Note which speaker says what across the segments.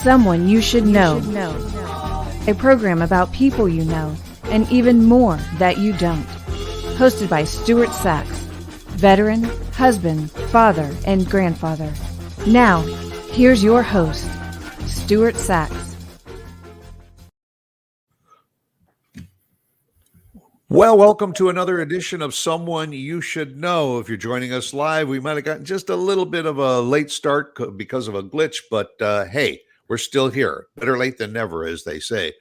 Speaker 1: Someone You Should Know. A program about people you know and even more that you don't. Hosted by Stuart Sachs, veteran, husband, father, and grandfather. Now, here's your host, Stuart Sachs.
Speaker 2: Well, welcome to another edition of Someone You Should Know. If you're joining us live, we might have gotten just a little bit of a late start because of a glitch, but hey, we're still here. Better late than never, as they say.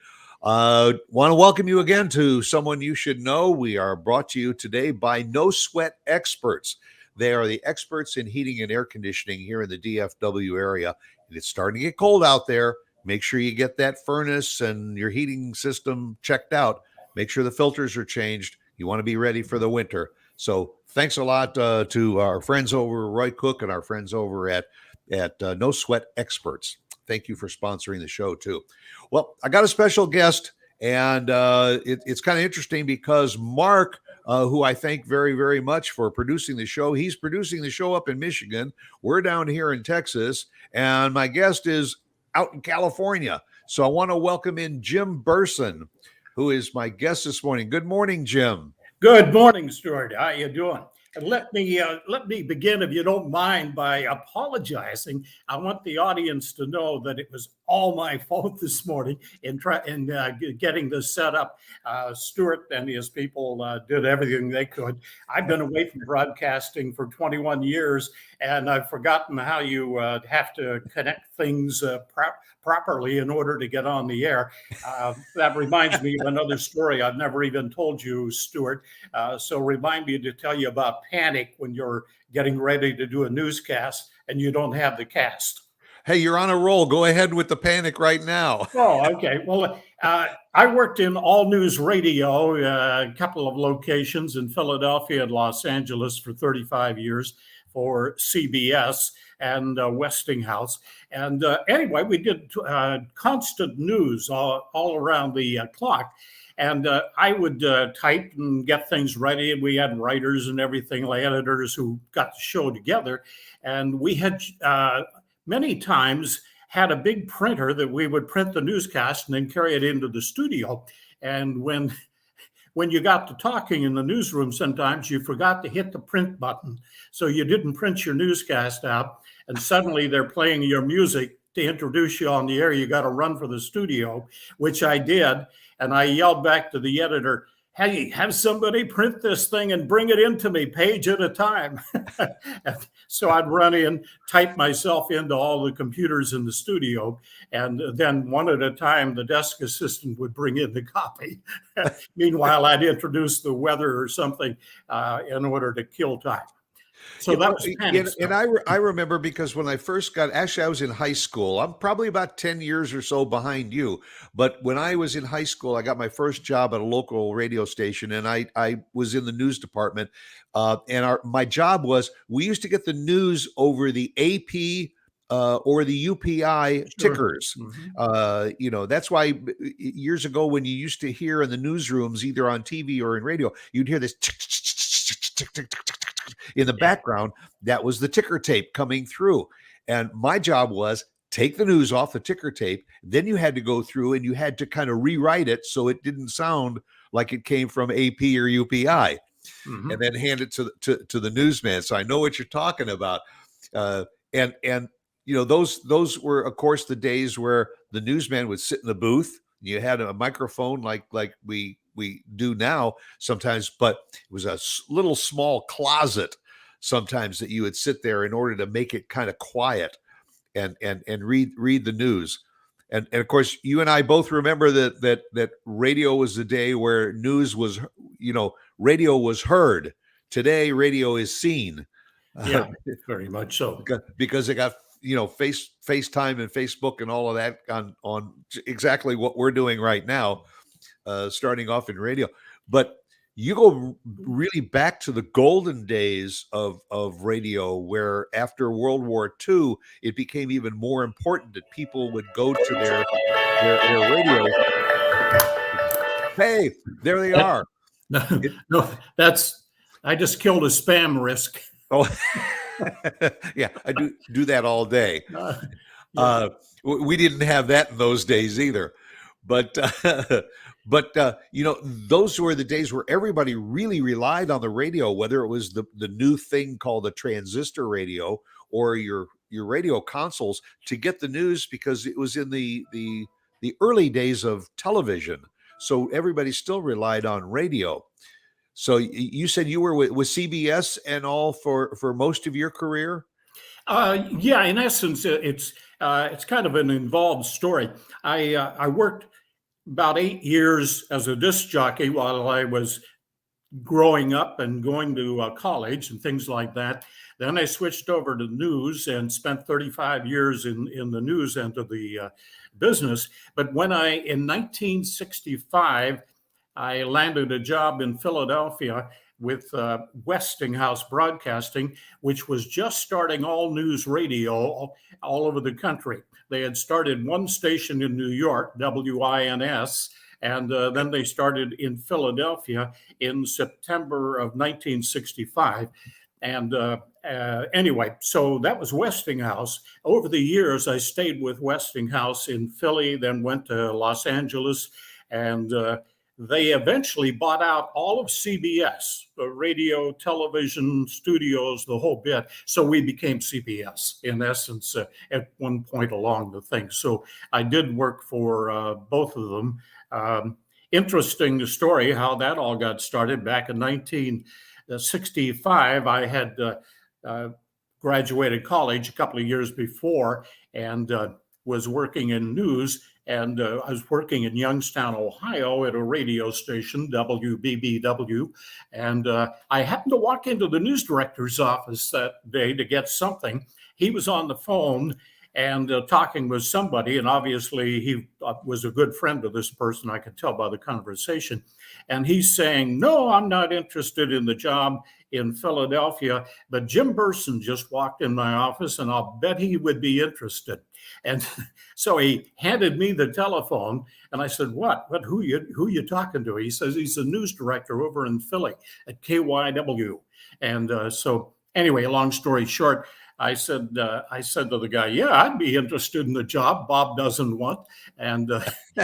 Speaker 2: Want to welcome you again to Someone You Should Know. We are brought to you today by No Sweat Experts. They are the experts in heating and air conditioning here in the DFW area. And it's starting to get cold out there. Make sure you get that furnace and your heating system checked out. Make sure the filters are changed. You want to be ready for the winter. So thanks a lot to our friends over Roy Cook and our friends over at No Sweat Experts. Thank you for sponsoring the show, too. Well, I got a special guest, and it's kind of interesting because Mark, who I thank very, very much for producing the show, he's producing the show up in Michigan. We're down here in Texas, and my guest is out in California. So I want to welcome in Jim Burson, who is my guest this morning. Good morning, Jim.
Speaker 3: Good morning, Stuart. How you doing? And let me begin, if you don't mind, by apologizing. I want the audience to know that it was all my fault this morning in getting this set up. Stuart and his people did everything they could. I've been away from broadcasting for 21 years, and I've forgotten how you have to connect things properly in order to get on the air. That reminds me of another story I've never even told you, Stuart. So remind me to tell you about panic when you're getting ready to do a newscast and you don't have the cast.
Speaker 2: Hey, you're on a roll. Go ahead with the panic right now.
Speaker 3: Oh, okay. Well, I worked in all news radio, a couple of locations in Philadelphia and Los Angeles for 35 years for CBS and Westinghouse. And anyway, we did constant news all around the clock. And I would type and get things ready. And we had writers and everything, like editors who got the show together. And we had many times had a big printer that we would print the newscast and then carry it into the studio. And when you got to talking in the newsroom, sometimes you forgot to hit the print button. So you didn't print your newscast out. And suddenly they're playing your music to introduce you on the air. You got to run for the studio, which I did. And I yelled back to the editor, "Hey, have somebody print this thing and bring it into me, page at a time." So I'd run in, type myself into all the computers in the studio, and then one at a time, the desk assistant would bring in the copy. Meanwhile, I'd introduce the weather or something in order to kill time. So that was panic.
Speaker 2: And I remember because when I first I was in high school. I'm probably about 10 years or so behind you. But when I was in high school, I got my first job at a local radio station, and I was in the news department. And my job was, we used to get the news over the AP or the UPI tickers. Mm-hmm. That's why years ago, when you used to hear in the newsrooms, either on TV or in radio, you'd hear this tick, tick, tick, tick, tick, in the background. That was the ticker tape coming through. And my job was take the news off the ticker tape. Then you had to go through and you had to kind of rewrite it so it didn't sound like it came from AP or UPI. Mm-hmm. And then hand it to the newsman. So I know what you're talking about. And those were, of course, the days where the newsman would sit in the booth. You had a microphone like we do now sometimes, but it was a little small closet sometimes that you would sit there in order to make it kind of quiet and read the news. And of course, you and I both remember that radio was the day where news was, radio was heard. Today, radio is seen.
Speaker 3: Yeah, very much so.
Speaker 2: Because it got FaceTime and Facebook and all of that on exactly what we're doing right now, starting off in radio. But you go really back to the golden days of radio, where after World War II, it became even more important that people would go to their radio. Hey, there they are.
Speaker 3: No, I just killed a spam risk.
Speaker 2: Oh, yeah, I do that all day. Uh, we didn't have that in those days either. But those were the days where everybody really relied on the radio, whether it was the new thing called the transistor radio or your radio consoles, to get the news, because it was in the early days of television. So everybody still relied on radio. So you said you were with CBS and all for most of your career?
Speaker 3: Yeah, in essence, it's kind of an involved story. I worked about 8 years as a disc jockey while I was growing up and going to college and things like that. Then I switched over to news and spent 35 years in the news end of the business. But in 1965, I landed a job in Philadelphia with Westinghouse Broadcasting, which was just starting all news radio all over the country. They had started one station in New York, WINS, and then they started in Philadelphia in September of 1965. And anyway, so that was Westinghouse. Over the years, I stayed with Westinghouse in Philly, then went to Los Angeles, and they eventually bought out all of CBS, the radio, television, studios, the whole bit. So we became CBS, in essence, at one point along the thing. So I did work for both of them. Interesting story how that all got started. Back in 1965, I had graduated college a couple of years before and was working in news. And I was working in Youngstown, Ohio at a radio station, WBBW. And I happened to walk into the news director's office that day to get something. He was on the phone and talking with somebody. And obviously he was a good friend of this person, I could tell by the conversation. And he's saying, no, I'm not interested in the job in Philadelphia, but Jim Burson just walked in my office and I'll bet he would be interested. And so he handed me the telephone and I said, who you talking to? He says, he's a news director over in Philly at KYW. And so anyway, long story short, I said to the guy, yeah, I'd be interested in the job Bob doesn't want. And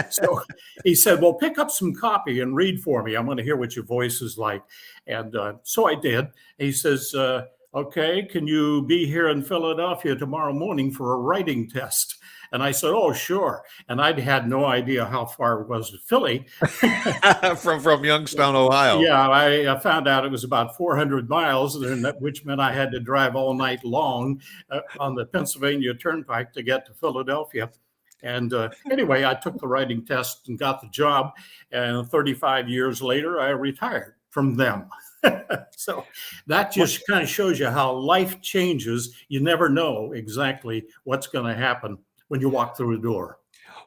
Speaker 3: so he said, well, pick up some copy and read for me. I want to hear what your voice is like. And so I did. He says, okay, can you be here in Philadelphia tomorrow morning for a writing test? And I said, oh, sure. And I'd had no idea how far it was to Philly.
Speaker 2: from Youngstown, Ohio.
Speaker 3: Yeah, I found out it was about 400 miles, which meant I had to drive all night long on the Pennsylvania Turnpike to get to Philadelphia. And anyway, I took the writing test and got the job. And 35 years later, I retired from them. So that just kind of shows you how life changes. You never know exactly what's going to happen when you walk through the door.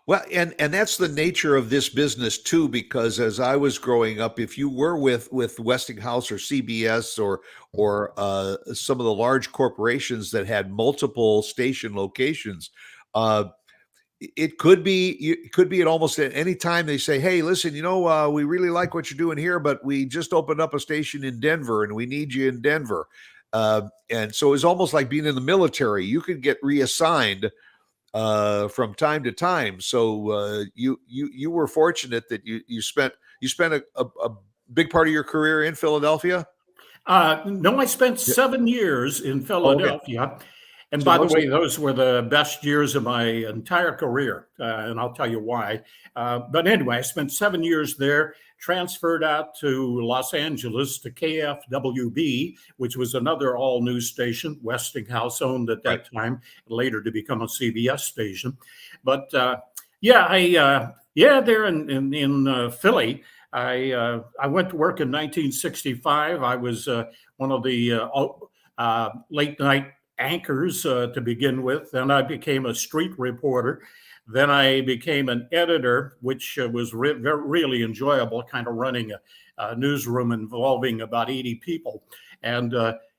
Speaker 2: Well, and that's the nature of this business too, because as I was growing up, if you were with Westinghouse or CBS or some of the large corporations that had multiple station locations, it could be at almost at any time they say, hey, listen, we really like what you're doing here, but we just opened up a station in Denver and we need you in Denver. And so it's almost like being in the military. You could get reassigned from time to time. So you were fortunate that you spent a big part of your career in Philadelphia.
Speaker 3: No, I spent 7 years in Philadelphia. Okay. And so by the way, those were the best years of my entire career, and I'll tell you why. But anyway, I spent 7 years there, transferred out to Los Angeles to KFWB, which was another all-news station Westinghouse owned at that time, later to become a CBS station. But there in Philly, I went to work in 1965. I was one of the late night anchors to begin with. Then I became a street reporter. Then I became an editor, which was really enjoyable, kind of running a newsroom involving about 80 people. And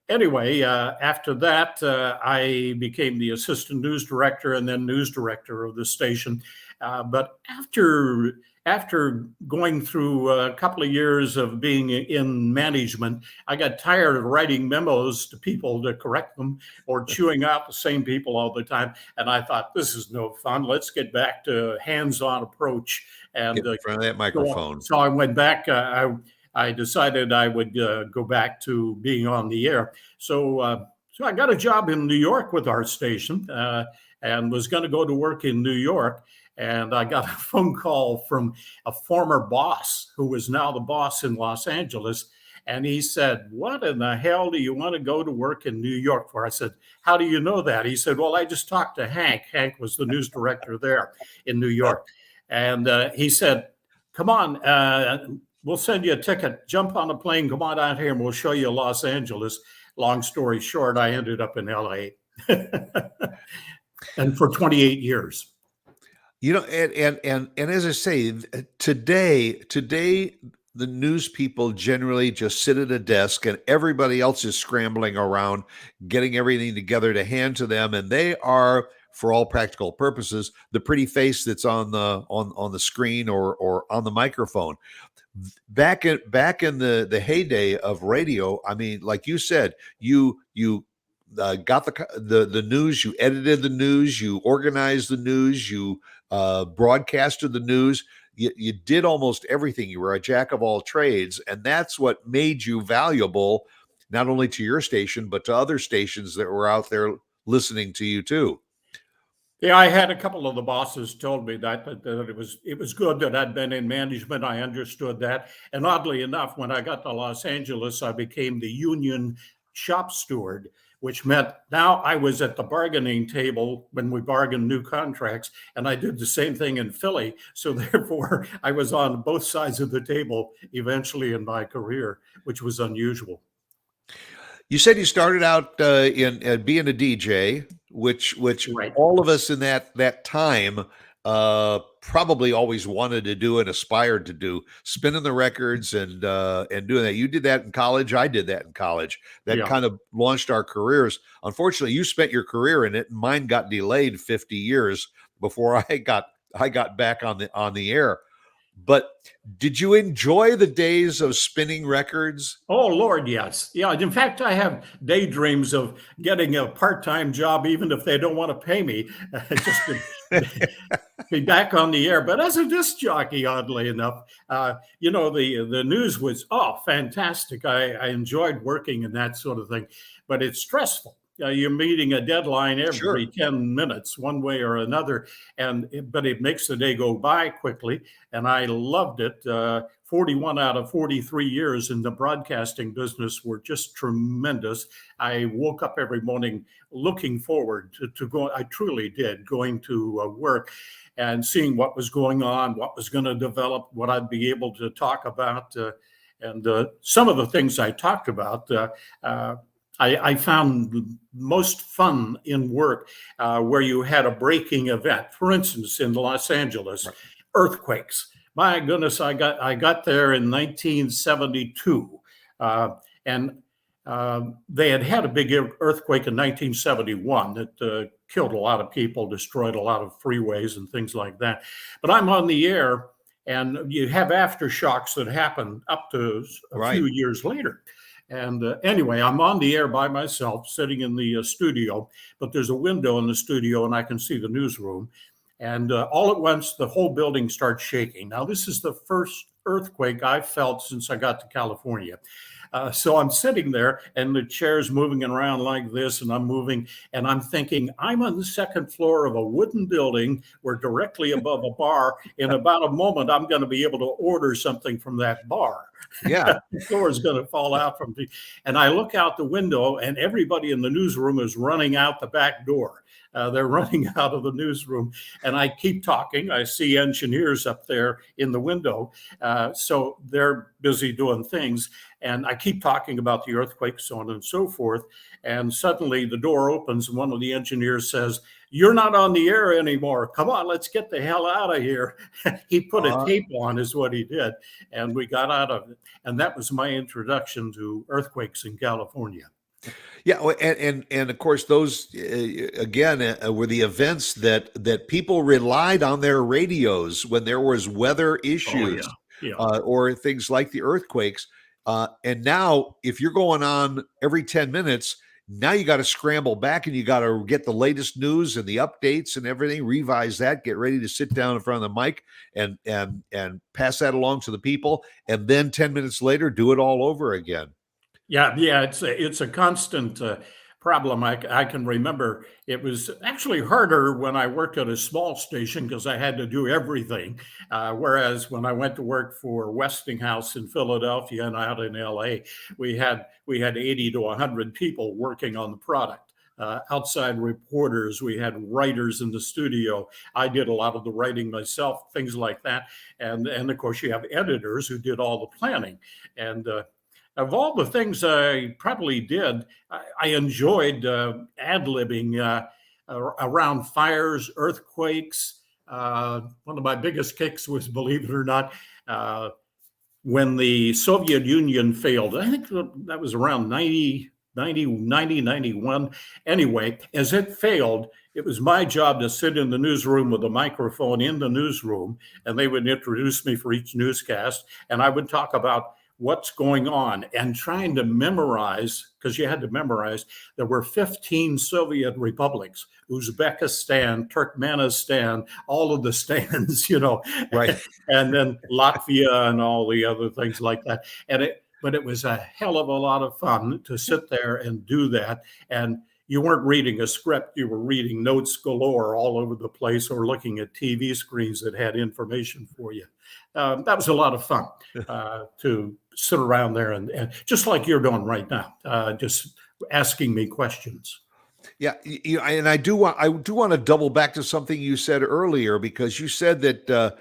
Speaker 3: anyway, after that, I became the assistant news director and then news director of the station. But after after going through a couple of years of being in management, I got tired of writing memos to people to correct them or chewing out the same people all the time. And I thought, this is no fun. Let's get back to hands-on approach. And
Speaker 2: Get in front of that microphone.
Speaker 3: so I went back. I decided I would go back to being on the air. So I got a job in New York with our station and was going to go to work in New York. And I got a phone call from a former boss who was now the boss in Los Angeles. And he said, what in the hell do you want to go to work in New York for? I said, how do you know that? He said, well, I just talked to Hank. Hank was the news director there in New York. And he said, come on, we'll send you a ticket. Jump on a plane, come on out here, and we'll show you Los Angeles. Long story short, I ended up in LA. And for 28 years.
Speaker 2: You know, and as I say, today the news people generally just sit at a desk and everybody else is scrambling around, getting everything together to hand to them, and they are, for all practical purposes, the pretty face that's on the screen or on the microphone. Back in the heyday of radio, I mean, like you said, you got the news, you edited the news, you organized the news, you broadcasted the news. You did almost everything. You were a jack of all trades, and that's what made you valuable, not only to your station, but to other stations that were out there listening to you too.
Speaker 3: Yeah, I had a couple of the bosses told me that it was good that I'd been in management. I understood that. And oddly enough, when I got to Los Angeles, I became the union shop steward, which meant now I was at the bargaining table when we bargained new contracts, and I did the same thing in Philly. So therefore, I was on both sides of the table eventually in my career, which was unusual.
Speaker 2: You said you started out in being a DJ, which
Speaker 3: Right.
Speaker 2: all of us in that time probably always wanted to do and aspired to do, spinning the records and doing that. You did that in college. I did that in college. That
Speaker 3: Yeah.
Speaker 2: kind of launched our careers. Unfortunately, you spent your career in it, and mine got delayed 50 years before I got back on the air. But did you enjoy the days of spinning records?
Speaker 3: Oh, Lord, yes. Yeah. In fact, I have daydreams of getting a part-time job, even if they don't want to pay me, just to be back on the air. But as a disc jockey, oddly enough, the news was, fantastic. I enjoyed working and that sort of thing, but it's stressful. You're meeting a deadline every
Speaker 2: Sure.
Speaker 3: 10 minutes, one way or another, but it makes the day go by quickly. And I loved it. 41 out of 43 years in the broadcasting business were just tremendous. I woke up every morning looking forward to go. I truly did, going to work and seeing what was going on, what was going to develop, what I'd be able to talk about. And some of the things I talked about, I found most fun in work where you had a breaking event. For instance, in Los Angeles, right. Earthquakes. My goodness, I got there in 1972, and they had a big earthquake in 1971 that killed a lot of people, destroyed a lot of freeways and things like that. But I'm on the air, and you have aftershocks that happen up to a few years later. And anyway, I'm on the air by myself, sitting in the studio, but there's a window in the studio and I can see the newsroom. And all at once, the whole building starts shaking. Now, this is the first earthquake I've felt since I got to California. So I'm sitting there and the chair's moving around like this, and I'm moving, and I'm thinking, I'm on the second floor of a wooden building. We're directly above a bar. In about a moment, I'm going to be able to order something from that bar.
Speaker 2: Yeah.
Speaker 3: The floor is going to fall out from me. And I look out the window, and everybody in the newsroom is running out the back door. They're running out of the newsroom, and I keep talking. I see engineers up there in the window. So they're busy doing things. And I keep talking about the earthquake, so on and so forth. And suddenly the door opens and one of the engineers says, "You're not on the air anymore. Come on, let's get the hell out of here." He put a tape on is what he did. And we got out of it. And that was my introduction to earthquakes in California.
Speaker 2: Yeah, and of course those again were the events that people relied on their radios when there was weather
Speaker 3: Oh yeah,
Speaker 2: issues
Speaker 3: yeah.
Speaker 2: or things like the earthquakes. And now, if you're going on every 10 minutes, now you got to scramble back and you got to get the latest news and the updates and everything. Revise that. Get ready to sit down in front of the mic and pass that along to the people. And then 10 minutes later, do it all over again.
Speaker 3: Yeah, yeah, it's a constant problem. I can remember it was actually harder when I worked at a small station because I had to do everything. Whereas when I went to work for Westinghouse in Philadelphia and out in LA, we had 80 to 100 people working on the product. Outside reporters, we had writers in the studio. I did a lot of the writing myself, things like that, and of course you have editors who did all the planning. And of all the things I probably did, I enjoyed ad-libbing around fires, earthquakes. One of my biggest kicks was, believe it or not, when the Soviet Union failed. I think that was around 91. Anyway, as it failed, it was my job to sit in the newsroom with a microphone in the newsroom, and they would introduce me for each newscast, and I would talk about what's going on and trying to memorize, because you had to memorize, there were 15 Soviet republics, Uzbekistan, Turkmenistan, all of the stands,
Speaker 2: Right.
Speaker 3: and then Latvia and all the other things like that. But it was a hell of a lot of fun to sit there and do that. And you weren't reading a script, you were reading notes galore all over the place or looking at TV screens that had information for you. That was a lot of fun to sit around there and just like you're doing right now, just asking me questions.
Speaker 2: Yeah, and I do want to double back to something you said earlier because you said that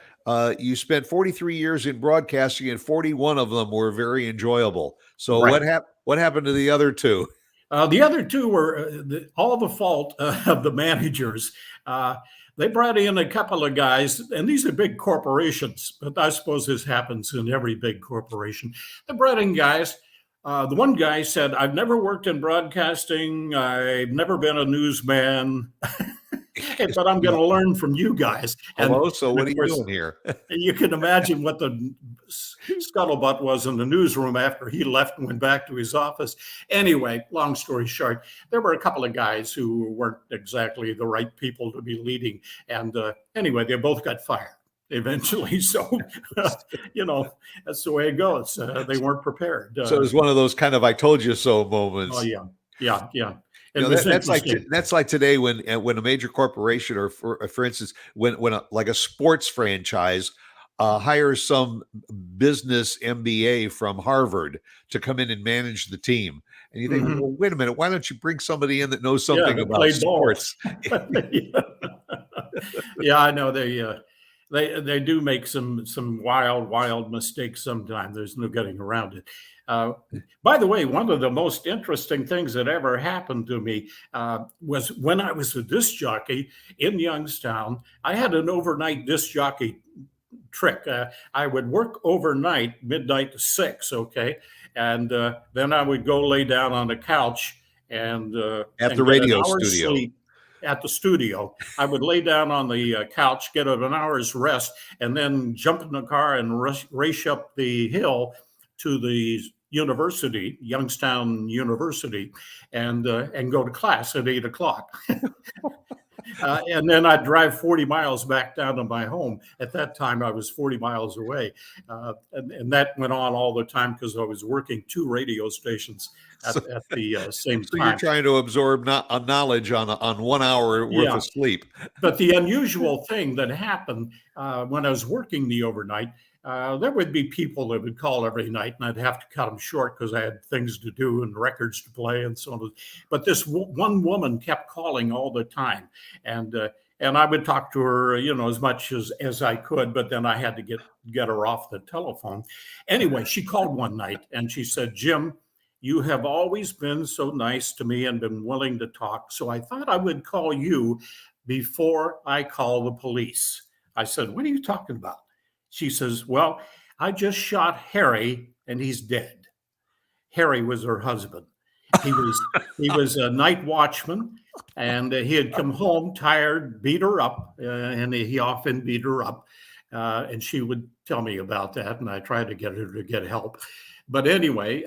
Speaker 2: you spent 43 years in broadcasting and 41 of them were very enjoyable. So
Speaker 3: Right.
Speaker 2: what happened to the other two?
Speaker 3: The other two were all the fault of the managers. They brought in a couple of guys, and these are big corporations, but I suppose this happens in every big corporation. They brought in guys. The one guy said, I've never worked in broadcasting. I've never been a newsman, but I'm going to learn from you guys.
Speaker 2: Hello, so
Speaker 3: and
Speaker 2: what are
Speaker 3: of
Speaker 2: you
Speaker 3: course,
Speaker 2: doing here?
Speaker 3: you can imagine what the scuttlebutt was in the newsroom after he left and went back to his office. Anyway, long story short, there were a couple of guys who weren't exactly the right people to be leading. And anyway, they both got fired eventually. So, that's the way it goes. They weren't prepared.
Speaker 2: So it was one of those kind of "I told you so" moments.
Speaker 3: Oh, yeah. Yeah. Yeah.
Speaker 2: That's like today when a major corporation or for instance when like a sports franchise hires some business MBA from Harvard to come in and manage the team, and you think,
Speaker 3: Mhm.
Speaker 2: well, wait a minute, why don't you bring somebody in that knows
Speaker 3: Yeah,
Speaker 2: something
Speaker 3: they
Speaker 2: about
Speaker 3: played ball.
Speaker 2: sports?
Speaker 3: Yeah, I know they do make some wild mistakes sometimes. There's no getting around it. By the way, one of the most interesting things that ever happened to me was when I was a disc jockey in Youngstown. I had an overnight disc jockey trick. I would work overnight, midnight to 6, okay, and then I would go lay down on the couch and
Speaker 2: At the
Speaker 3: get an
Speaker 2: radio
Speaker 3: hour's
Speaker 2: studio.
Speaker 3: sleep at the studio. I would lay down on the couch, get an hour's rest, and then jump in the car and race up the hill to the university, Youngstown University, and go to class at 8 o'clock. And then I'd drive 40 miles back down to my home. At that time, I was 40 miles away. And that went on all the time because I was working 2 radio stations at the same
Speaker 2: So
Speaker 3: time.
Speaker 2: you're trying to absorb knowledge on 1 hour worth
Speaker 3: Yeah.
Speaker 2: of sleep.
Speaker 3: But the unusual thing that happened when I was working the overnight, there would be people that would call every night, and I'd have to cut them short because I had things to do and records to play and so on. But this one woman kept calling all the time, and I would talk to her, as much as I could. But then I had to get her off the telephone. Anyway, she called one night and she said, "Jim, you have always been so nice to me and been willing to talk. So I thought I would call you before I call the police." I said, "What are you talking about?" She says, "Well, I just shot Harry and he's dead." Harry was her husband. He was a night watchman, and he had come home tired, beat her up, and he often beat her up, and she would tell me about that, and I tried to get her to get help. But anyway,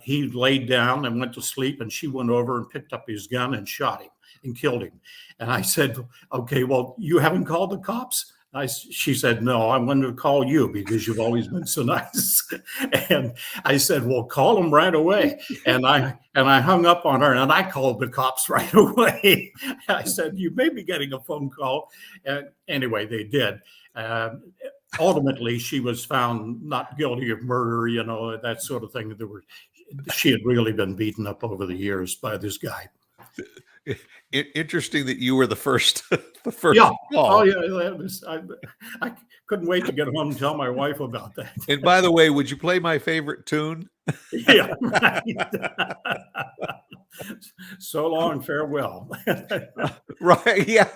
Speaker 3: he laid down and went to sleep, and she went over and picked up his gun and shot him and killed him. And I said, "Okay, well, you haven't called the cops?" She said, "No, I wanted to call you because you've always been so nice." And I said, "Well, call them right away." And I hung up on her, and I called the cops right away. I said, "You may be getting a phone call." And anyway, they did. Ultimately, she was found not guilty of murder, that sort of thing. She had really been beaten up over the years by this guy.
Speaker 2: Interesting that you were the first. The first
Speaker 3: Yeah.
Speaker 2: call.
Speaker 3: Oh, yeah. I couldn't wait to get home and tell my wife about that.
Speaker 2: And by the way, would you play my favorite tune?
Speaker 3: Yeah. Right. So long, farewell.
Speaker 2: Right. Yeah.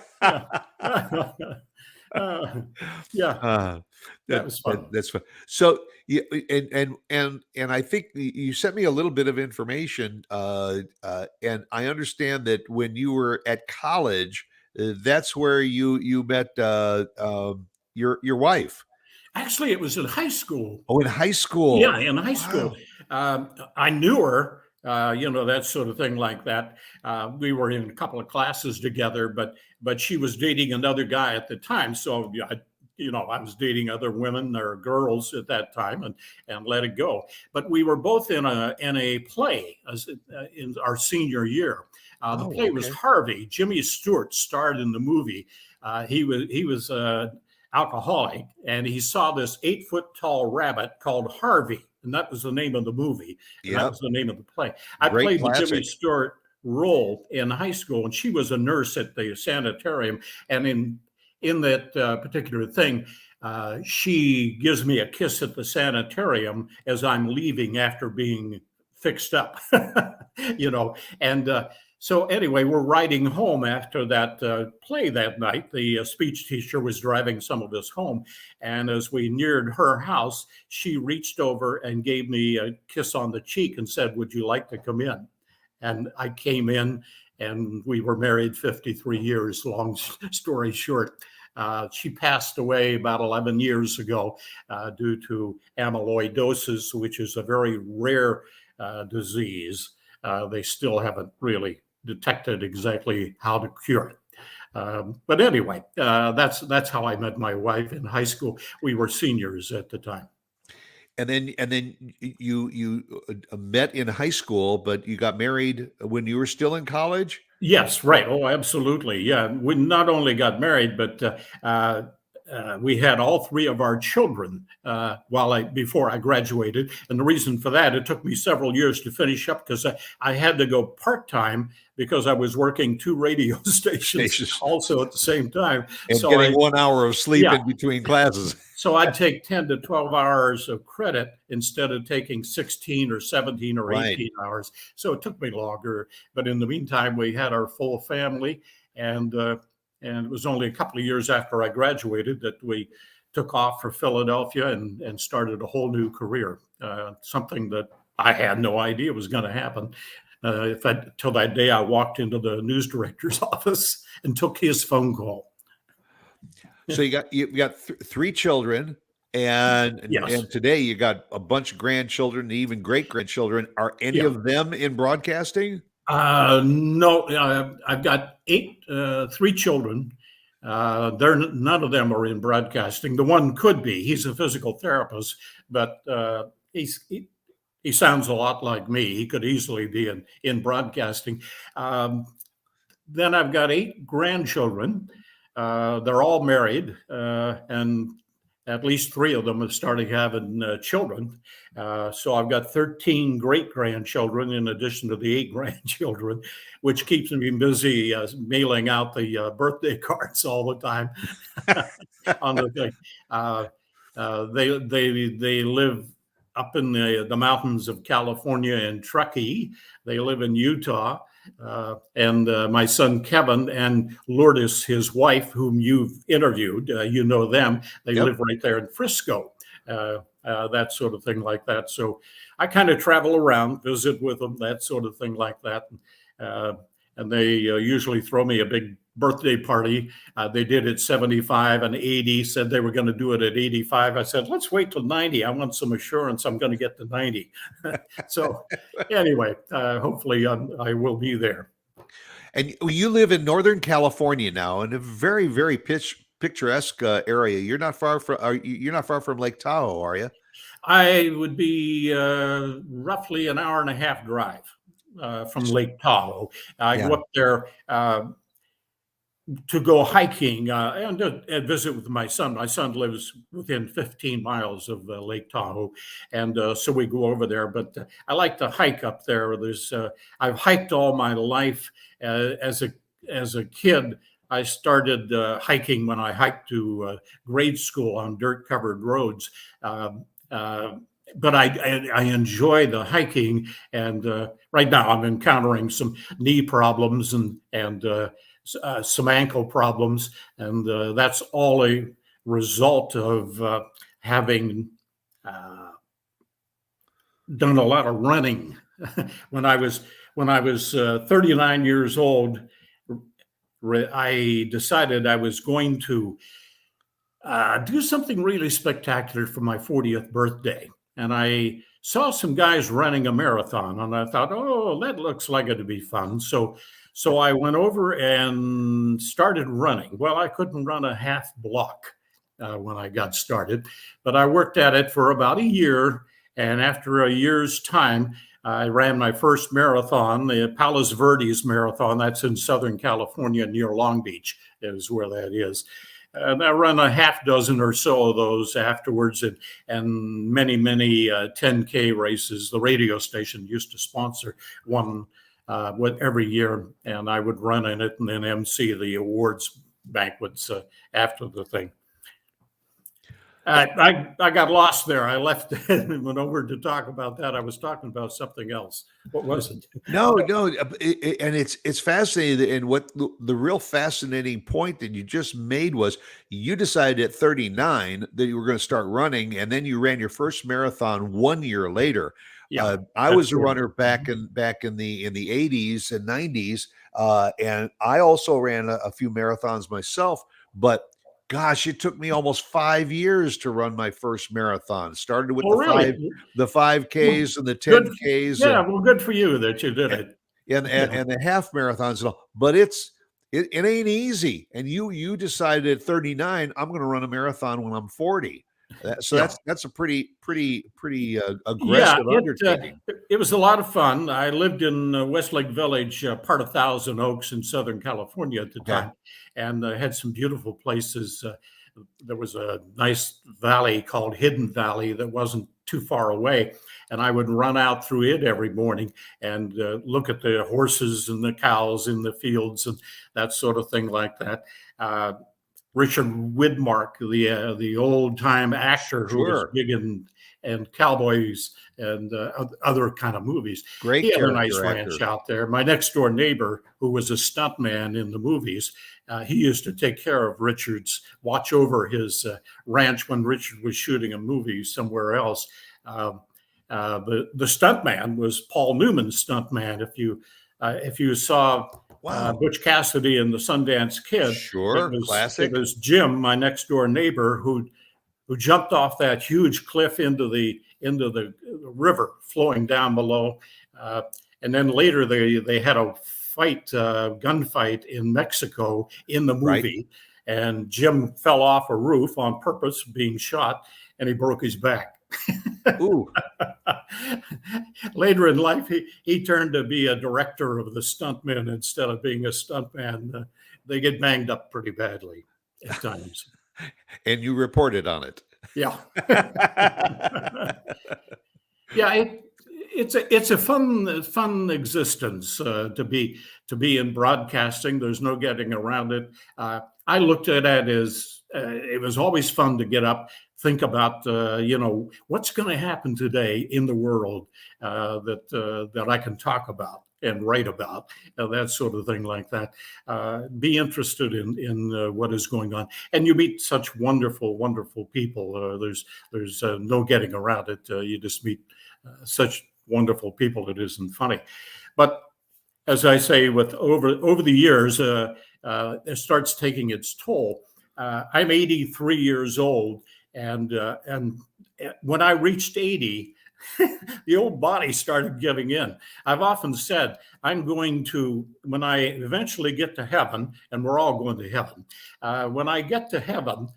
Speaker 3: Yeah. That was fun.
Speaker 2: That's fun. So, and I think you sent me a little bit of information, and I understand that when you were at college, that's where you met your wife.
Speaker 3: Actually, it was in high school.
Speaker 2: Oh, in high school.
Speaker 3: Yeah, in high school. I knew her, that sort of thing like that. We were in a couple of classes together, but she was dating another guy at the time. So, I was dating other women or girls at that time and let it go. But we were both in a play in our senior year. The play was Harvey. Jimmy Stewart starred in the movie. He was alcoholic, and he saw this 8-foot tall rabbit called Harvey, and that was the name of the movie. And that was the name of the play. I played the Jimmy Stewart role in high school, and she was a nurse at the sanitarium. And in that particular thing, she gives me a kiss at the sanitarium as I'm leaving after being fixed up, and so anyway, we're riding home after that play that night. The speech teacher was driving some of us home. And as we neared her house, she reached over and gave me a kiss on the cheek and said, "Would you like to come in?" And I came in, and we were married 53 years, long story short. She passed away about 11 years ago due to amyloidosis, which is a very rare disease. They still haven't really detected exactly how to cure it. But anyway, that's how I met my wife in high school. We were seniors at the time.
Speaker 2: And then you met in high school, but you got married when you were still in college?
Speaker 3: Yes, right. Oh, absolutely. Yeah. We not only got married, but we had all three of our children before I graduated. And the reason for that, it took me several years to finish up because I had to go part-time because I was working 2 radio stations also at the same time.
Speaker 2: And so getting 1 hour of sleep in between classes.
Speaker 3: So I'd take 10 to 12 hours of credit instead of taking 16 or 17 or 18 hours. So it took me longer. But in the meantime, we had our full family, and it was only a couple of years after I graduated that we took off for Philadelphia and started a whole new career, something that I had no idea was going to happen. Till that day, I walked into the news director's office and took his phone call.
Speaker 2: So you got 3 children, and today you got a bunch of grandchildren, even great grandchildren. Are any of them in broadcasting?
Speaker 3: No, I've got 3 children. None of them are in broadcasting. The one could be. He's a physical therapist, but he sounds a lot like me. He could easily be in broadcasting. Then I've got 8 grandchildren. They're all married, and at least 3 of them have started having children. So I've got 13 great-grandchildren in addition to the 8 grandchildren, which keeps me busy mailing out the birthday cards all the time. On the thing. They live up in the mountains of California and Truckee. They live in Utah. And my son Kevin and Lourdes, his wife, whom you've interviewed, you know them. They live right there in Frisco. that sort of thing like that. So I kind of travel around, visit with them, that sort of thing like that. And they usually throw me a big birthday party. They did it 75 and 80, said they were going to do it at 85. I said, let's wait till 90. I want some assurance I'm going to get to 90. So anyway, hopefully I will be there.
Speaker 2: And you live in Northern California now, in a very, very picturesque area. You're not far from Lake Tahoe, are you?
Speaker 3: I would be roughly an hour and a half drive from Lake Tahoe. I go up there to go hiking and visit with my son. My son lives within 15 miles of Lake Tahoe, and so we go over there. But I like to hike up there. I've hiked all my life. As a kid, I started hiking when I hiked to grade school on dirt-covered roads. But I enjoy the hiking, and right now I'm encountering some knee problems and some ankle problems, and that's all a result of having done a lot of running. When I was 39 years old, I decided I was going to do something really spectacular for my 40th birthday. And I saw some guys running a marathon, and I thought, oh, that looks like it'd be fun. So I went over and started running. Well, I couldn't run a half block when I got started, but I worked at it for about a year. And after a year's time, I ran my first marathon, the Palos Verdes Marathon. That's in Southern California near Long Beach is where that is. And I ran a half dozen or so of those afterwards, and many 10K races. The radio station used to sponsor one every year, and I would run in it and then MC the awards banquets after the thing. I got lost there. I left and went over to talk about that. I was talking about something else. What was it?
Speaker 2: No, and it's fascinating. And what the real fascinating point that you just made was you decided at 39 that you were going to start running, and then you ran your first marathon 1 year later.
Speaker 3: Yeah,
Speaker 2: I was a runner back in the 80s and 90s, and I also ran a few marathons myself, but gosh, it took me almost 5 years to run my first marathon. Started with the 5Ks and the 10Ks.
Speaker 3: Yeah, well, good for you that you did it.
Speaker 2: And the half marathons and all. But it ain't easy. And you decided at 39, I'm going to run a marathon when I'm 40. That's a pretty aggressive undertaking.
Speaker 3: It was a lot of fun. I lived in Westlake Village, part of Thousand Oaks in Southern California at the time, and had some beautiful places. There was a nice valley called Hidden Valley that wasn't too far away, and I would run out through it every morning and look at the horses and the cows in the fields and that sort of thing like that. Richard Widmark, the old time actor who was big in cowboys and other kind of movies.
Speaker 2: Great,
Speaker 3: he had a nice ranch out there. My next door neighbor, who was a stuntman in the movies, he used to take care of Richard's, watch over his ranch when Richard was shooting a movie somewhere else. The stuntman was Paul Newman's stuntman. If you saw Butch Cassidy and the Sundance Kid,
Speaker 2: classic.
Speaker 3: It was Jim, my next door neighbor, who jumped off that huge cliff into the river flowing down below, and then later they had a gunfight in Mexico in the movie, and Jim fell off a roof on purpose, being shot, and he broke his back.
Speaker 2: Ooh.
Speaker 3: Later in life, he turned to be a director of the stuntmen instead of being a stuntman. They get banged up pretty badly at times.
Speaker 2: And you reported on it.
Speaker 3: Yeah. Yeah, it's a fun existence to be in broadcasting. There's no getting around it. I looked at it as it was always fun to get up, think about what's going to happen today in the world that I can talk about. and write about, that sort of thing like that. Be interested in what is going on, and you meet such wonderful, wonderful people. There's no getting around it. You just meet such wonderful people. It isn't funny, but as I say, with over the years, it starts taking its toll. I'm 83 years old, and when I reached 80, the old body started giving in. I've often said I'm going to, when I eventually get to heaven, and we're all going to heaven, when I get to heaven,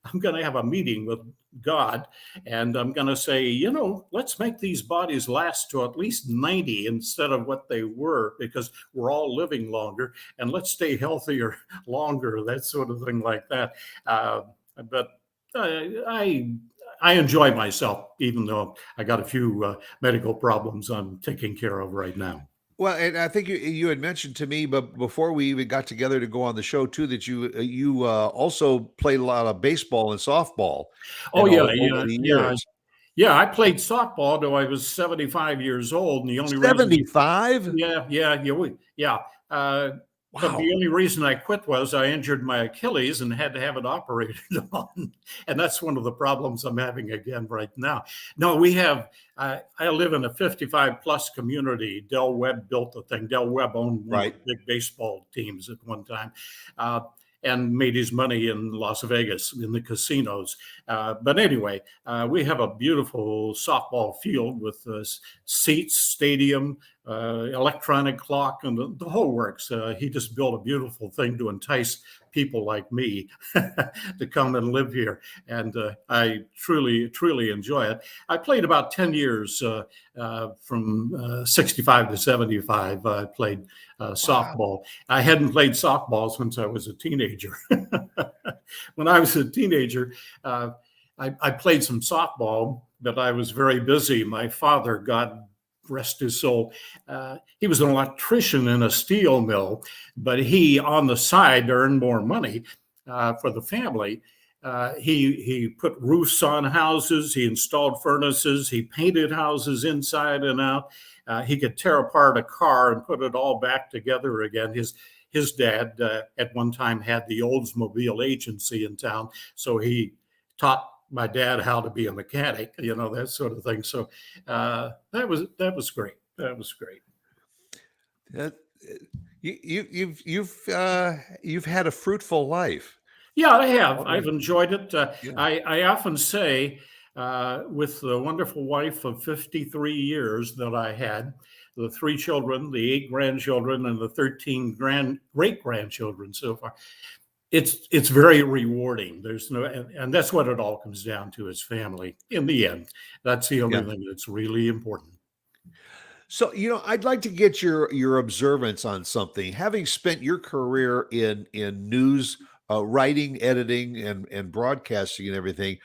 Speaker 3: I'm going to have a meeting with God, and I'm going to say, let's make these bodies last to at least 90 instead of what they were, because we're all living longer, and let's stay healthier longer, that sort of thing like that. But I enjoy myself, even though I got a few medical problems I'm taking care of right now.
Speaker 2: Well, and I think you had mentioned to me, but before we even got together to go on the show too, that you also played a lot of baseball and softball.
Speaker 3: Oh,
Speaker 2: and
Speaker 3: yeah,
Speaker 2: over the years.
Speaker 3: Yeah. I played softball till I was 75 years old, and the only
Speaker 2: 75?
Speaker 3: Yeah. But the only reason I quit was I injured my Achilles and had to have it operated on. And that's one of the problems I'm having again right now. No, we have, I live in a 55 plus community. Del Webb built the thing. Del Webb owned one of the big baseball teams at one time. And made his money in Las Vegas in the casinos. But anyway, we have a beautiful softball field with seats, stadium, electronic clock, and the whole works. He just built a beautiful thing to entice people like me to come and live here. And I truly, truly enjoy it. I played about 10 years from 65 to 75. I played softball. I hadn't played softball since I was a teenager. When I was a teenager, I played some softball, but I was very busy. My father, God rest his soul, he was an electrician in a steel mill, but he, on the side, earned more money for the family. He put roofs on houses, he installed furnaces, he painted houses inside and out. He could tear apart a car and put it all back together again. His dad at one time had the Oldsmobile agency in town, so he taught my dad how to be a mechanic, that sort of thing. So that was great. That was great.
Speaker 2: You've had a fruitful life.
Speaker 3: Yeah, I have. I've enjoyed it. I often say, with the wonderful wife of 53 years that I had, the 3 children, the 8 grandchildren, and the 13 great-grandchildren so far, it's very rewarding. There's no, and that's what it all comes down to, is family in the end. That's the only thing that's really important.
Speaker 2: So, I'd like to get your observance on something. Having spent your career in news, writing, editing, and broadcasting and everything,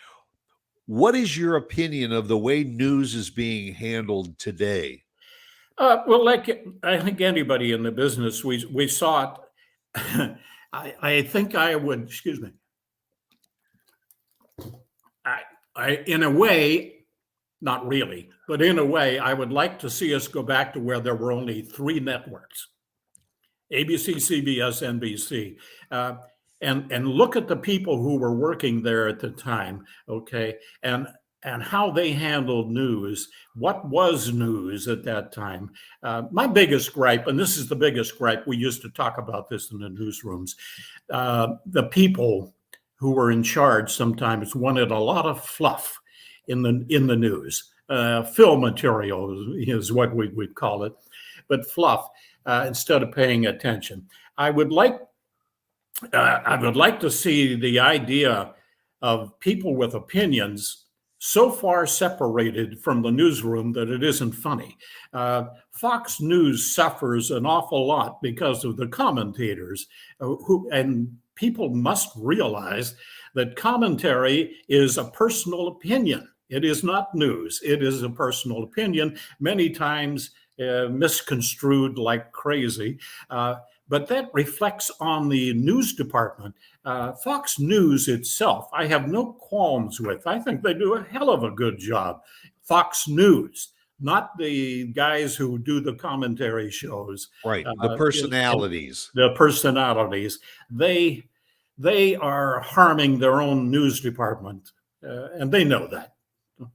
Speaker 2: what is your opinion of the way news is being handled today?
Speaker 3: Well, like I think anybody in the business, we saw it. I think I would, excuse me. I in a way, not really, but in a way, I would like to see us go back to where there were only 3 networks: ABC, CBS, NBC, and look at the people who were working there at the time, okay, and how they handled news. What was news at that time? My biggest gripe, and this is the biggest gripe, we used to talk about this in the newsrooms, the people who were in charge sometimes wanted a lot of fluff in the news. Fill material is what we'd call it, but fluff instead of paying attention. I would like to see the idea of people with opinions so far separated from the newsroom that it isn't funny. Fox News suffers an awful lot because of the commentators and people must realize that commentary is a personal opinion. It is not news. It is a personal opinion, many times misconstrued like crazy. But that reflects on the news department. Fox News itself, I have no qualms with. I think they do a hell of a good job. Fox News. not the guys who do the commentary shows.
Speaker 2: Right. The personalities.
Speaker 3: The personalities. They are harming their own news department, and they know that.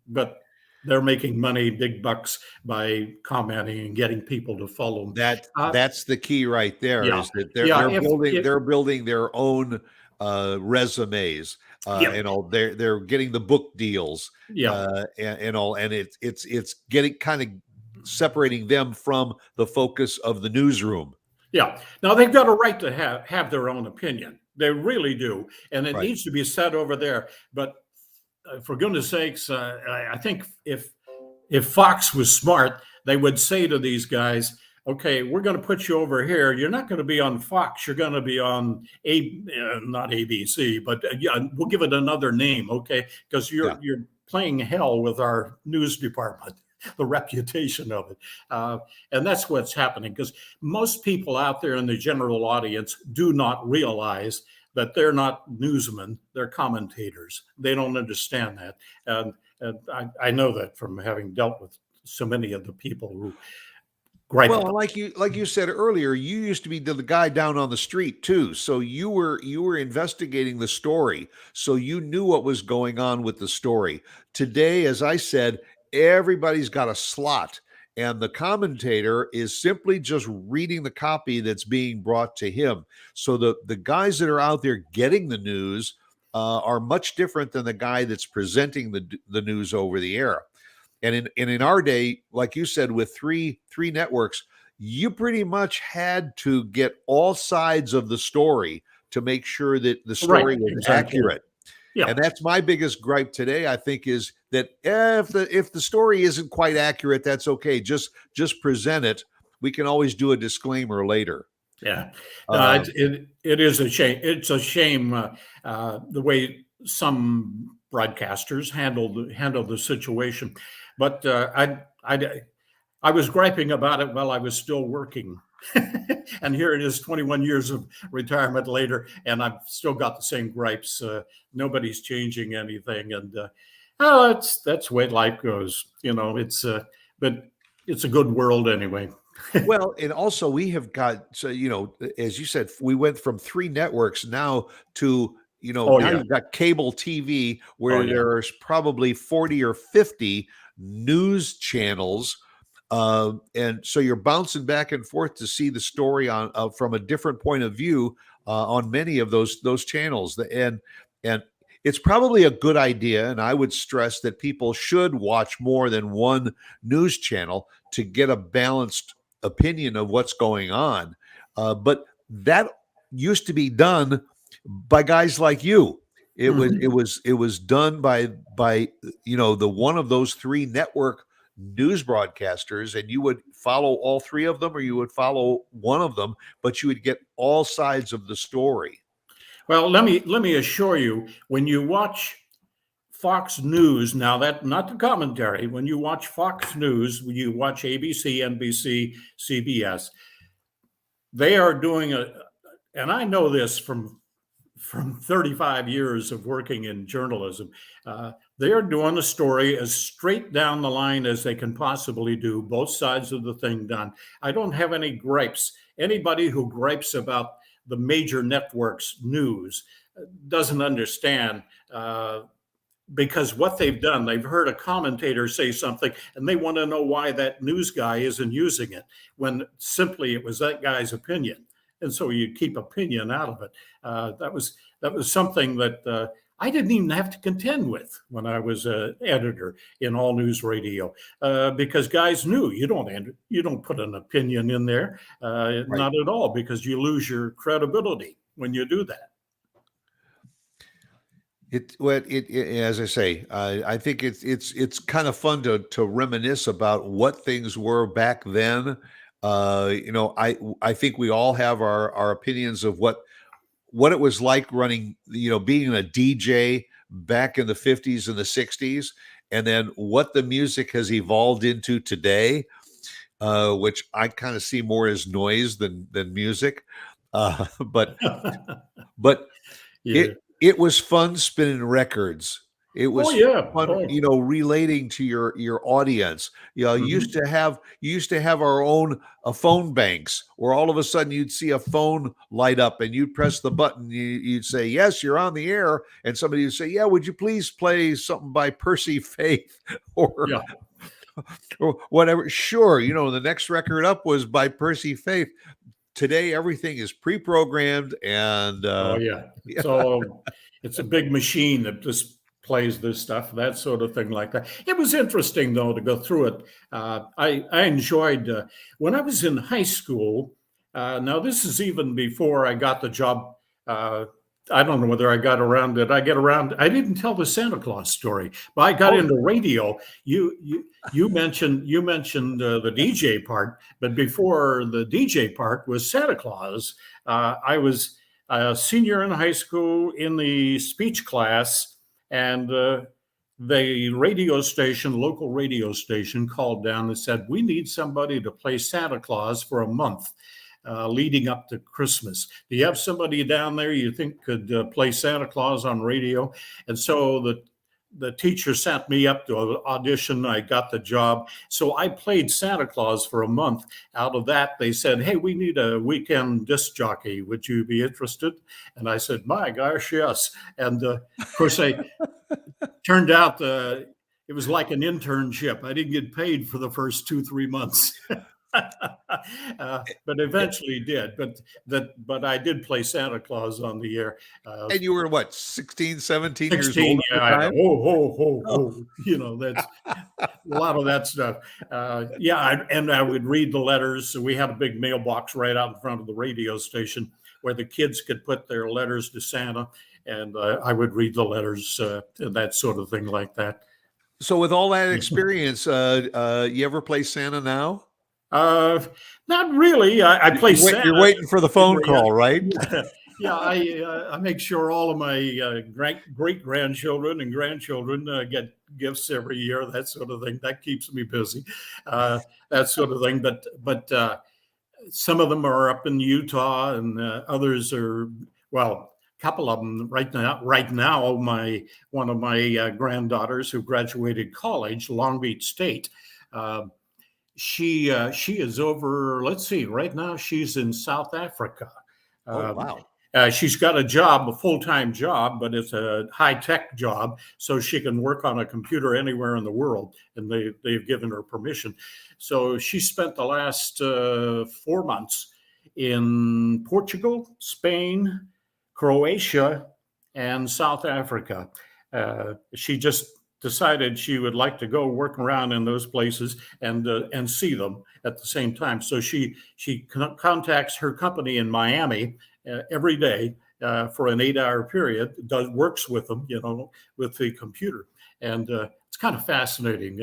Speaker 3: But they're making money, big bucks, by commenting and getting people to follow them.
Speaker 2: That's the key right there.
Speaker 3: Yeah.
Speaker 2: Is that
Speaker 3: Yeah,
Speaker 2: they're building their own resumes.
Speaker 3: Yeah.
Speaker 2: They're getting the book deals.
Speaker 3: Yeah.
Speaker 2: And it's getting kind of separating them from the focus of the newsroom.
Speaker 3: Yeah. Now they've got a right to have their own opinion. They really do, and it
Speaker 2: Right.
Speaker 3: needs to be said over there. But for goodness sakes, I think if Fox was smart, they would say to these guys, "Okay, we're going to put you over here. You're not going to be on Fox. You're going to be on not ABC, but we'll give it another name, okay? Because you're playing hell with our news department." The reputation of it. And that's what's happening, because most people out there in the general audience do not realize that they're not newsmen, they're commentators. They don't understand that. And I know that from having dealt with so many of the people who gripe.
Speaker 2: Well, like you said earlier, you used to be the guy down on the street too. So you were investigating the story. So you knew what was going on with the story. Today, as I said, everybody's got a slot, and the commentator is simply just reading the copy that's being brought to him. So the guys that are out there getting the news are much different than the guy that's presenting the news over the air. And in our day, like you said, with three networks, you pretty much had to get all sides of the story to make sure that the story was accurate. Yeah. And that's my biggest gripe today, I think, is that if the story isn't quite accurate, that's okay. Just present it. We can always do a disclaimer later.
Speaker 3: Yeah, it is a shame. It's a shame the way some broadcasters handle the situation. But I was griping about it while I was still working. And here it is 21 years of retirement later, and I've still got the same gripes. Nobody's changing anything. And that's the way life goes. But it's a good world anyway.
Speaker 2: Well, and also we have got, so, as you said, we went from 3 networks now to, now you've got cable TV where there's probably 40 or 50 news channels. And so you're bouncing back and forth to see the story on from a different point of view on many of those channels. And it's probably a good idea, and I would stress that people should watch more than one news channel to get a balanced opinion of what's going on. But that used to be done by guys like you. It was done by the one of those 3 network news broadcasters, and you would follow all 3 of them, or you would follow one of them, but you would get all sides of the story.
Speaker 3: Well, let me assure you, when you watch Fox News, now that not the commentary, when you watch Fox News, when you watch ABC, NBC, CBS, they are doing and I know this from 35 years of working in journalism, they are doing a story as straight down the line as they can possibly do, both sides of the thing done. I don't have any gripes. Anybody who gripes about the major networks' news doesn't understand, because what they've done, they've heard a commentator say something and they want to know why that news guy isn't using it, when simply it was that guy's opinion. And so you keep opinion out of it. That was something that I didn't even have to contend with when I was an editor in All News Radio, because guys knew you don't put an opinion in there, not at all, because you lose your credibility when you do that.
Speaker 2: As I say, I think it's kind of fun to reminisce about what things were back then. I think we all have our opinions of what it was like running, being a DJ back in the 50s and the 60s, and then what the music has evolved into today, which I kind of see more as noise than music. But
Speaker 3: Yeah.
Speaker 2: it was fun spinning records It
Speaker 3: Oh
Speaker 2: was
Speaker 3: yeah.
Speaker 2: fun,
Speaker 3: Oh
Speaker 2: relating to your audience. You used
Speaker 3: mhm.
Speaker 2: to have our own phone banks where all of a sudden you'd see a phone light up and you'd press the button. You'd say, "Yes, you're on the air," and somebody would say, "Yeah, would you please play something by Percy Faith or
Speaker 3: Yeah.
Speaker 2: or whatever?" Sure, the next record up was by Percy Faith. Today, everything is pre-programmed, and
Speaker 3: Oh yeah.
Speaker 2: yeah.
Speaker 3: It's a big machine that just plays this stuff, that sort of thing like that. It was interesting though to go through it. I enjoyed when I was in high school. Now this is even before I got the job. Uh, I don't know whether I got around. Did I get around? I didn't tell the Santa Claus story, but I got
Speaker 2: Oh,
Speaker 3: into radio. You mentioned the DJ part, but before the DJ part was Santa Claus. I was a senior in high school in the speech class, and the local radio station, called down and said, "We need somebody to play Santa Claus for a month leading up to Christmas. Do you have somebody down there you think could play Santa Claus on radio?" And so the teacher sent me up to an audition. I got the job. So I played Santa Claus for a month. Out of that, they said, "Hey, we need a weekend disc jockey. Would you be interested?" And I said, "My gosh, yes." And of course, I turned out it was like an internship. I didn't get paid for the first 2-3 months. But eventually did. But I did play Santa Claus on the air.
Speaker 2: And you were what, 16, 17 years
Speaker 3: 16,
Speaker 2: old at
Speaker 3: yeah,
Speaker 2: the time?
Speaker 3: that's a lot of that stuff. And I would read the letters. So we had a big mailbox right out in front of the radio station where the kids could put their letters to Santa, and I would read the letters and that sort of thing like that.
Speaker 2: So with all that experience, you ever play Santa now?
Speaker 3: Not really. I play Santa.
Speaker 2: You're waiting for the phone call, right?
Speaker 3: Yeah, I make sure all of my great grandchildren and grandchildren get gifts every year. That sort of thing. That keeps me busy. That sort of thing. But some of them are up in Utah, and others are, well, a couple of them right now. One of my granddaughters who graduated college, Long Beach State. She is over. Let's see. Right now, she's in South Africa.
Speaker 2: Oh, wow.
Speaker 3: She's got a job, a full-time job, but it's a high-tech job, so she can work on a computer anywhere in the world, and they've given her permission. So she spent the last 4 months in Portugal, Spain, Croatia, and South Africa. She just decided she would like to go work around in those places and see them at the same time. So she contacts her company in Miami every day for an 8-hour period. Works with them, with the computer, and it's kind of fascinating.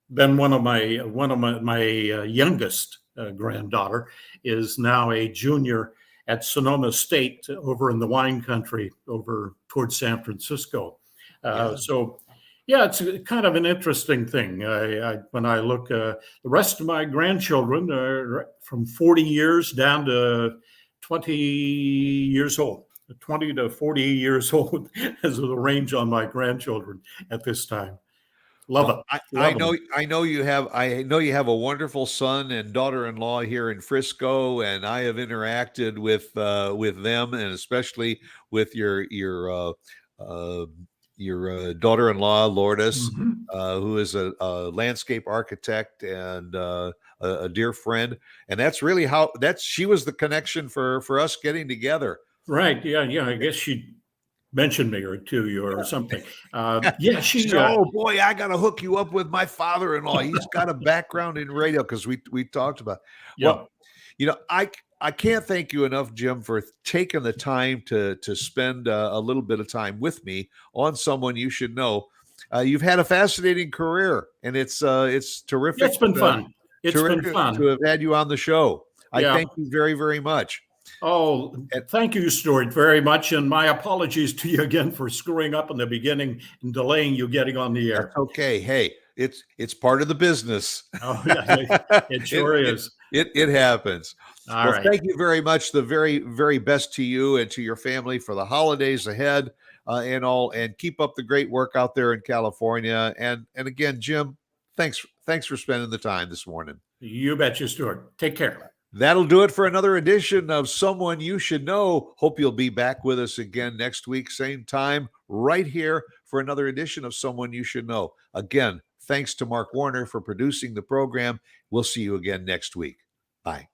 Speaker 3: Then one of my youngest granddaughter is now a junior at Sonoma State over in the wine country over towards San Francisco. So, yeah, it's kind of an interesting thing. When I look, the rest of my grandchildren are from 40 years down to 20 years old. 20 to 40 years old is the range on my grandchildren at this time. Love it.
Speaker 2: I know you have a wonderful son and daughter-in-law here in Frisco, and I have interacted with them, and especially with your daughter-in-law Lourdes, who is a landscape architect and a dear friend, and that's really she was the connection for us getting together.
Speaker 3: Right? Yeah. I guess she mentioned me or to you or something. She.
Speaker 2: Oh boy, I got to hook you up with my father-in-law. He's got a background in radio because we talked about.
Speaker 3: Yeah.
Speaker 2: Well, I can't thank you enough, Jim, for taking the time to spend a little bit of time with me on someone you should know. You've had a fascinating career, and it's terrific.
Speaker 3: It's been fun. It's been fun
Speaker 2: to have had you on the show. I thank you very, very much.
Speaker 3: Oh, thank you, Stuart, very much. And my apologies to you again for screwing up in the beginning and delaying you getting on the air.
Speaker 2: That's okay. Hey, it's part of the business.
Speaker 3: Oh, yeah, it sure is.
Speaker 2: It happens.
Speaker 3: All
Speaker 2: Well,
Speaker 3: right.
Speaker 2: thank you very much. The very, very best to you and to your family for the holidays ahead, and all. And keep up the great work out there in California. And again, Jim, thanks for spending the time this morning.
Speaker 3: You betcha, Stuart. Take care.
Speaker 2: That'll do it for another edition of Someone You Should Know. Hope you'll be back with us again next week, same time, right here for another edition of Someone You Should Know. Again, thanks to Mark Warner for producing the program. We'll see you again next week. Bye.